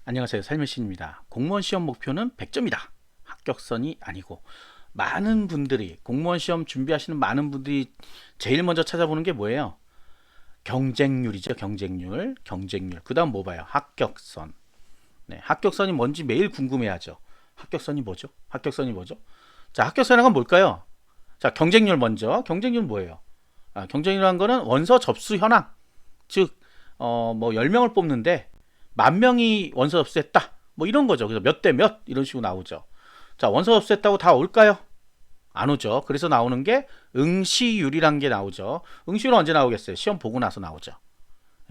안녕하세요. 삶의 신입니다. 공무원 시험 목표는 100점이다. 합격선이 아니고 많은 분들이 공무원 시험 준비하시는 많은 분들이 제일 먼저 찾아보는 게 뭐예요? 경쟁률이죠. 경쟁률. 그다음 뭐 봐요? 합격선. 네, 합격선이 뭔지 매일 궁금해하죠. 합격선이 뭐죠? 자, 합격선이란 뭘까요? 자, 경쟁률 먼저. 경쟁률 뭐예요? 경쟁률이라는 거는 원서 접수 현황. 즉, 뭐 10명을 뽑는데 10,000명이 원서 접수했다. 뭐 이런 거죠. 그래서 몇 대 몇 이런 식으로 나오죠. 자, 원서 접수했다고 다 올까요? 안 오죠. 그래서 나오는 게 응시율이란 게 나오죠. 응시율은 언제 나오겠어요? 시험 보고 나서 나오죠.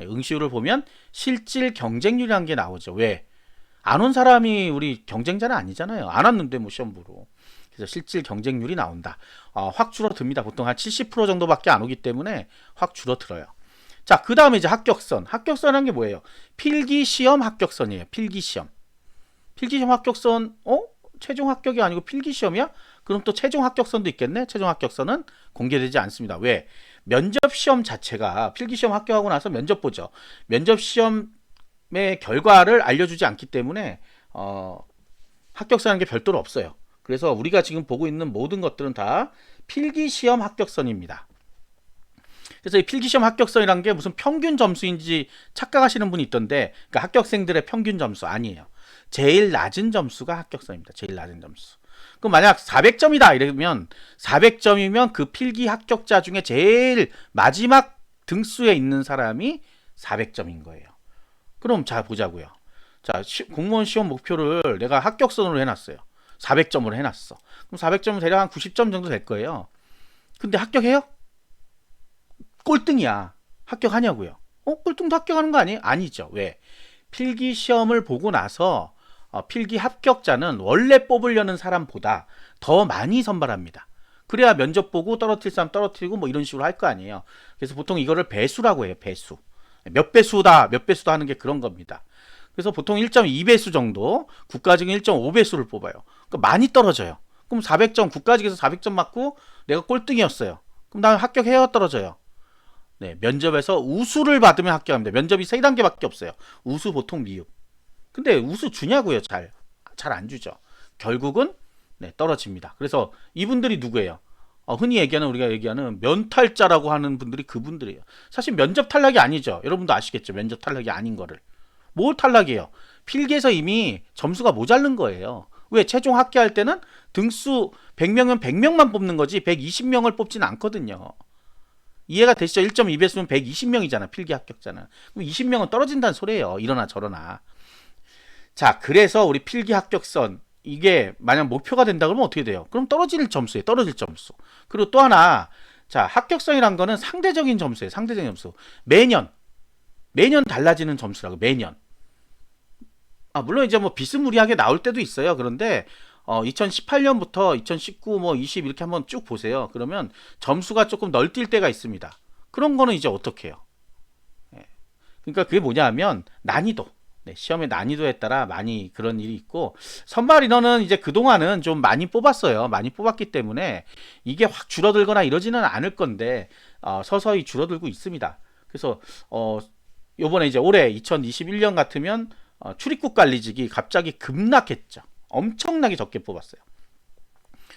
응시율을 보면 실질 경쟁률이란 게 나오죠. 왜? 안 온 사람이 우리 경쟁자는 아니잖아요. 안 왔는데 뭐 시험 보러. 그래서 실질 경쟁률이 나온다. 확 줄어듭니다. 보통 한 70% 정도밖에 안 오기 때문에 확 줄어들어요. 자, 그 다음에 이제 합격선. 합격선은 게 뭐예요? 필기시험 합격선이에요. 필기시험 합격선, 최종 합격이 아니고 필기시험이야? 그럼 또 최종 합격선도 있겠네? 최종 합격선은 공개되지 않습니다. 왜? 면접시험 자체가 필기시험 합격하고 나서 면접 보죠. 면접시험의 결과를 알려주지 않기 때문에, 합격선이라는 게 별도로 없어요. 그래서 우리가 지금 보고 있는 모든 것들은 다 필기시험 합격선입니다. 그래서 이 필기시험 합격선이란 게 무슨 평균 점수인지 착각하시는 분이 있던데, 그러니까 합격생들의 평균 점수 아니에요. 제일 낮은 점수가 합격선입니다. 제일 낮은 점수. 그럼 만약 400점이다 이러면 400점이면 그 필기 합격자 중에 제일 마지막 등수에 있는 사람이 400점인 거예요. 그럼 자 보자고요. 자, 공무원 시험 목표를 내가 합격선으로 해놨어요. 400점으로 해놨어. 그럼 400점은 대략 한 90점 정도 될 거예요. 근데 합격해요? 꼴등이야. 합격하냐고요? 꼴등도 합격하는 거 아니에요? 아니죠. 왜? 필기 시험을 보고 나서 필기 합격자는 원래 뽑으려는 사람보다 더 많이 선발합니다. 그래야 면접 보고 떨어뜨릴 사람 떨어뜨리고 뭐 이런 식으로 할 거 아니에요. 그래서 보통 이거를 배수라고 해요. 배수. 몇 배수다 하는 게 그런 겁니다. 그래서 보통 1.2배수 정도, 국가직은 1.5배수를 뽑아요. 그러니까 많이 떨어져요. 그럼 400점, 국가직에서 400점 맞고 내가 꼴등이었어요. 그럼 나 합격해요? 떨어져요? 네, 면접에서 우수를 받으면 합격합니다. 면접이 세 단계밖에 없어요. 우수, 보통, 미흡. 근데 우수 주냐고요? 잘 안 주죠. 결국은 네, 떨어집니다. 그래서 이분들이 누구예요? 흔히 우리가 얘기하는 면탈자라고 하는 분들이 그분들이에요. 사실 면접 탈락이 아니죠. 여러분도 아시겠죠? 면접 탈락이 아닌 거를. 뭘 탈락이에요? 필기에서 이미 점수가 모자른 거예요. 왜? 최종 합계할 때는 등수 100명은 100명만 뽑는 거지 120명을 뽑지는 않거든요. 이해가 되시죠? 1.2배수면 120명이잖아. 필기 합격자는. 그럼 20명은 떨어진다는 소리예요. 이러나 저러나. 자, 그래서 우리 필기 합격선 이게 만약 목표가 된다 그러면 어떻게 돼요? 그럼 떨어질 점수예요. 떨어질 점수. 그리고 또 하나, 자, 합격선이란 거는 상대적인 점수예요. 상대적인 점수. 매년 달라지는 점수라고. 매년. 물론 이제 뭐 비스무리하게 나올 때도 있어요. 그런데 2018년부터 2019, 뭐 20 이렇게 한번 쭉 보세요. 그러면 점수가 조금 널뛸 때가 있습니다. 그런 거는 이제 어떻게 해요? 예. 그러니까 그게 뭐냐 하면 난이도. 네, 시험의 난이도에 따라 많이 그런 일이 있고, 선발 인원은 이제 그동안은 좀 많이 뽑았어요. 많이 뽑았기 때문에 이게 확 줄어들거나 이러지는 않을 건데, 서서히 줄어들고 있습니다. 그래서 요번에 이제 올해 2021년 같으면 출입국 관리직이 갑자기 급락했죠. 엄청나게 적게 뽑았어요.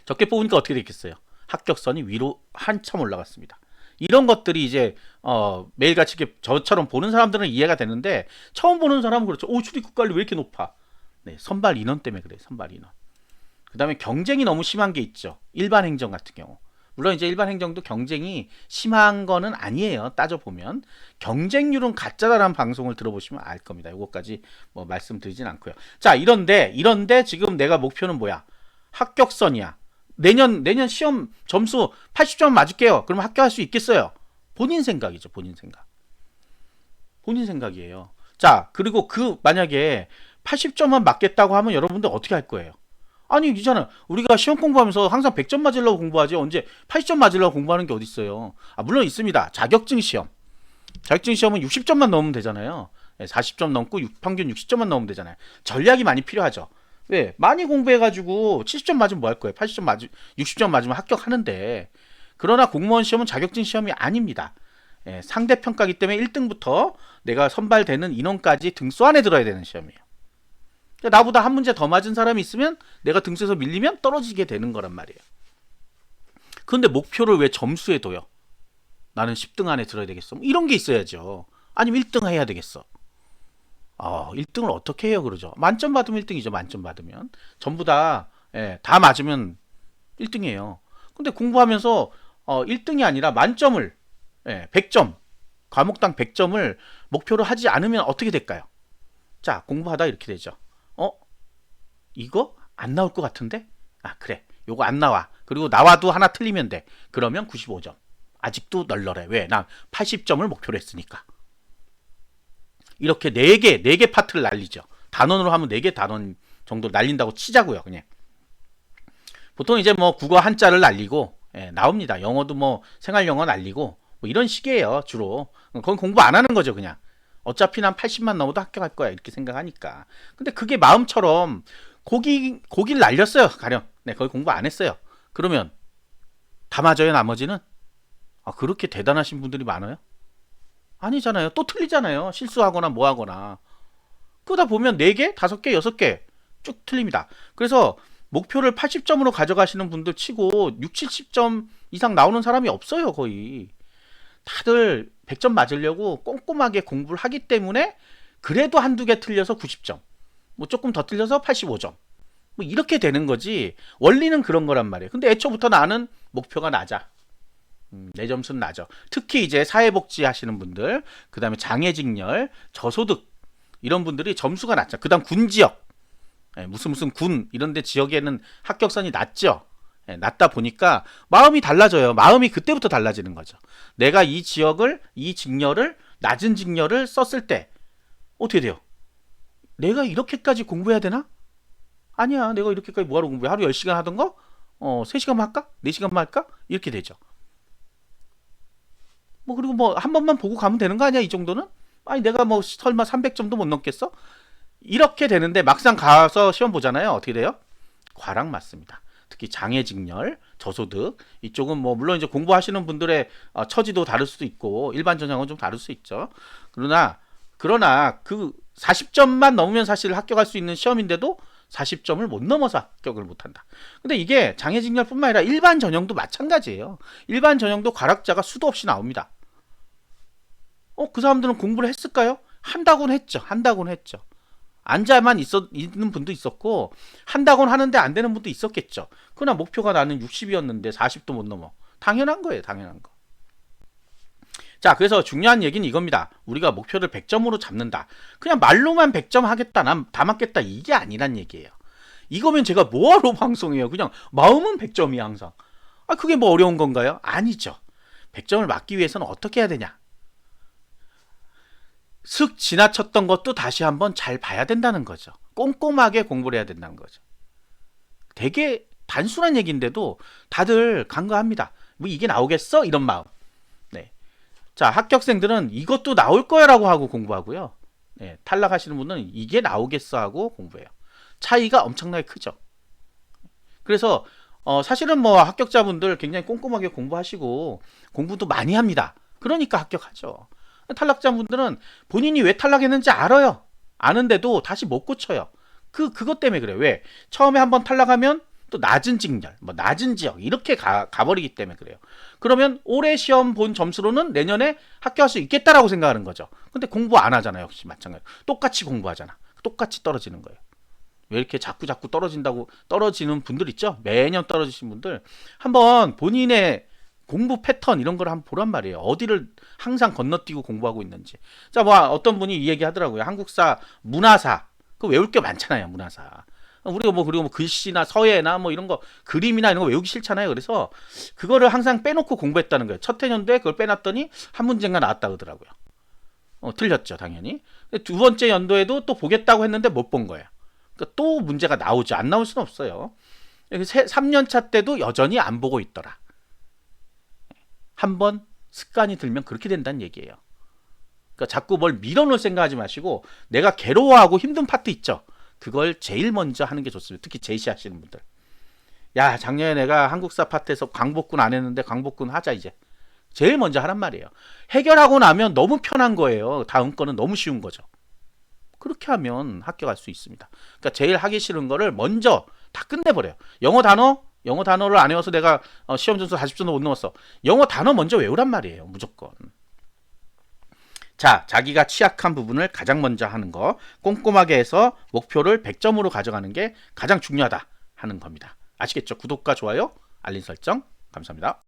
적게 뽑으니까 어떻게 됐겠어요? 합격선이 위로 한참 올라갔습니다. 이런 것들이 이제 매일같이 이렇게 저처럼 보는 사람들은 이해가 되는데, 처음 보는 사람은 그렇죠. 출입국 관리 왜 이렇게 높아? 네, 선발 인원 때문에 그래요. 선발 인원. 그 다음에 경쟁이 너무 심한 게 있죠. 일반 행정 같은 경우. 물론 이제 일반 행정도 경쟁이 심한 거는 아니에요. 따져보면. 경쟁률은 가짜다라는 방송을 들어보시면 알 겁니다. 이것까지 뭐 말씀드리진 않고요. 자, 이런데 지금 내가 목표는 뭐야? 합격선이야. 내년 시험 점수 80점 맞을게요. 그러면 합격할 수 있겠어요? 본인 생각이죠. 본인 생각. 본인 생각이에요. 자, 그리고 만약에 80점만 맞겠다고 하면 여러분들 어떻게 할 거예요? 아니, 있잖아. 우리가 시험 공부하면서 항상 100점 맞으려고 공부하지 언제 80점 맞으려고 공부하는 게 어디 있어요? 물론 있습니다. 자격증 시험. 자격증 시험은 60점만 넣으면 되잖아요. 40점 넘고 평균 60점만 넣으면 되잖아요. 전략이 많이 필요하죠. 왜? 많이 공부해가지고 70점 맞으면 뭐 할 거예요? 60점 맞으면 합격하는데. 그러나 공무원 시험은 자격증 시험이 아닙니다. 상대평가기 때문에 1등부터 내가 선발되는 인원까지 등수 안에 들어야 되는 시험이에요. 나보다 한 문제 더 맞은 사람이 있으면 내가 등수에서 밀리면 떨어지게 되는 거란 말이에요. 그런데 목표를 왜 점수에 둬요? 나는 10등 안에 들어야 되겠어. 이런 게 있어야죠. 아니면 1등 해야 되겠어. 1등을 어떻게 해요, 그러죠? 만점 받으면 1등이죠, 만점 받으면. 전부 다, 다 맞으면 1등이에요. 근데 공부하면서, 1등이 아니라 만점을, 100점, 과목당 100점을 목표로 하지 않으면 어떻게 될까요? 자, 공부하다 이렇게 되죠. 이거 안 나올 것 같은데? 그래. 요거 안 나와. 그리고 나와도 하나 틀리면 돼. 그러면 95점. 아직도 널널해. 왜? 난 80점을 목표로 했으니까. 이렇게 4개 파트를 날리죠. 단원으로 하면 4개 단원 정도 날린다고 치자고요. 그냥. 보통 이제 뭐 국어 한자를 날리고, 나옵니다. 영어도 뭐 생활영어 날리고, 뭐 이런 식이에요. 주로. 그건 공부 안 하는 거죠. 그냥. 어차피 난 80만 넘어도 합격할 거야. 이렇게 생각하니까. 근데 그게 마음처럼 고기를 날렸어요. 가령. 네, 거기 공부 안 했어요. 그러면 다 맞아요. 나머지는? 그렇게 대단하신 분들이 많아요? 아니잖아요. 또 틀리잖아요. 실수하거나 뭐 하거나. 그러다 보면 4개, 5개, 6개 쭉 틀립니다. 그래서 목표를 80점으로 가져가시는 분들 치고 6, 70점 이상 나오는 사람이 없어요. 거의. 다들 100점 맞으려고 꼼꼼하게 공부를 하기 때문에 그래도 한두 개 틀려서 90점. 뭐 조금 더 틀려서 85점. 뭐 이렇게 되는 거지. 원리는 그런 거란 말이에요. 근데 애초부터 나는 목표가 낮아. 내 점수는 낮아. 특히 이제 사회복지 하시는 분들, 그 다음에 장애직렬, 저소득 이런 분들이 점수가 낮죠. 그 다음 군지역, 무슨 군 이런 데 지역에는 합격선이 낮죠. 낮다 보니까 마음이 달라져요. 마음이 그때부터 달라지는 거죠. 내가 이 지역을, 이 직렬을, 낮은 직렬을 썼을 때 어떻게 돼요? 내가 이렇게까지 공부해야 되나? 아니야. 내가 이렇게까지 뭐하러 공부해? 하루 10시간 하던 거? 3시간만 할까? 4시간만 할까? 이렇게 되죠. 뭐 그리고 뭐 한 번만 보고 가면 되는 거 아니야? 이 정도는? 아니 내가 뭐 설마 300점도 못 넘겠어? 이렇게 되는데 막상 가서 시험 보잖아요. 어떻게 돼요? 과락 맞습니다. 특히 장애직렬, 저소득 이쪽은 뭐 물론 이제 공부하시는 분들의 처지도 다를 수도 있고 일반 전형은 좀 다를 수 있죠. 그러나 그 40점만 넘으면 사실 합격할 수 있는 시험인데도 40점을 못 넘어서 합격을 못한다. 근데 이게 장애직렬뿐만 아니라 일반 전형도 마찬가지예요. 일반 전형도 과락자가 수도 없이 나옵니다. 그 사람들은 공부를 했을까요? 한다고는 했죠. 앉아만 있는 분도 있었고 한다고는 하는데 안 되는 분도 있었겠죠. 그러나 목표가 나는 60이었는데 40도 못 넘어. 당연한 거예요. 당연한 거. 자, 그래서 중요한 얘기는 이겁니다. 우리가 목표를 100점으로 잡는다. 그냥 말로만 100점 하겠다, 난 다 맞겠다 이게 아니란 얘기예요. 이거면 제가 뭐하러 방송해요. 그냥 마음은 100점이야 항상. 그게 뭐 어려운 건가요? 아니죠. 100점을 맞기 위해서는 어떻게 해야 되냐? 슥 지나쳤던 것도 다시 한번 잘 봐야 된다는 거죠. 꼼꼼하게 공부를 해야 된다는 거죠. 되게 단순한 얘기인데도 다들 간과합니다. 뭐 이게 나오겠어? 이런 마음. 네. 자, 합격생들은 이것도 나올 거야라고 하고 공부하고요. 네, 탈락하시는 분은 이게 나오겠어 하고 공부해요. 차이가 엄청나게 크죠. 그래서 사실은 뭐 합격자분들 굉장히 꼼꼼하게 공부하시고 공부도 많이 합니다. 그러니까 합격하죠. 탈락자분들은 본인이 왜 탈락했는지 알아요. 아는데도 다시 못 고쳐요. 그것 때문에 그래요. 왜? 처음에 한번 탈락하면 또 낮은 직렬, 뭐 낮은 지역 이렇게 가버리기 때문에 그래요. 그러면 올해 시험 본 점수로는 내년에 합격할 수 있겠다라고 생각하는 거죠. 근데 공부 안 하잖아요. 역시 마찬가지. 똑같이 공부하잖아. 똑같이 떨어지는 거예요. 왜 이렇게 자꾸 떨어진다고 떨어지는 분들 있죠? 매년 떨어지신 분들 한번 본인의 공부 패턴 이런 걸 한번 보란 말이에요. 어디를 항상 건너뛰고 공부하고 있는지. 자, 뭐 어떤 분이 이 얘기 하더라고요. 한국사, 문화사. 그거 외울 게 많잖아요. 문화사. 우리가 뭐 그리고 뭐 글씨나 서예나 뭐 이런 거 그림이나 이런 거 외우기 싫잖아요. 그래서 그거를 항상 빼놓고 공부했다는 거예요. 첫 해년도에 그걸 빼놨더니 한 문제가 나왔다 그러더라고요. 틀렸죠, 당연히. 두 번째 연도에도 또 보겠다고 했는데 못 본 거예요. 그러니까 또 문제가 나오죠. 안 나올 수는 없어요. 3년차 때도 여전히 안 보고 있더라. 한번 습관이 들면 그렇게 된다는 얘기예요. 그러니까 자꾸 뭘 밀어놓을 생각하지 마시고 내가 괴로워하고 힘든 파트 있죠. 그걸 제일 먼저 하는 게 좋습니다. 특히 제시하시는 분들. 야, 작년에 내가 한국사 파트에서 광복군 안 했는데 광복군 하자 이제. 제일 먼저 하란 말이에요. 해결하고 나면 너무 편한 거예요. 다음 거는 너무 쉬운 거죠. 그렇게 하면 합격할 수 있습니다. 그러니까 제일 하기 싫은 거를 먼저 다 끝내버려요. 영어 단어를 안 외워서 내가 시험 점수 40점도 못 넘었어. 영어 단어 먼저 외우란 말이에요. 무조건. 자, 자기가 취약한 부분을 가장 먼저 하는 거, 꼼꼼하게 해서 목표를 100점으로 가져가는 게 가장 중요하다 하는 겁니다. 아시겠죠? 구독과 좋아요, 알림 설정 감사합니다.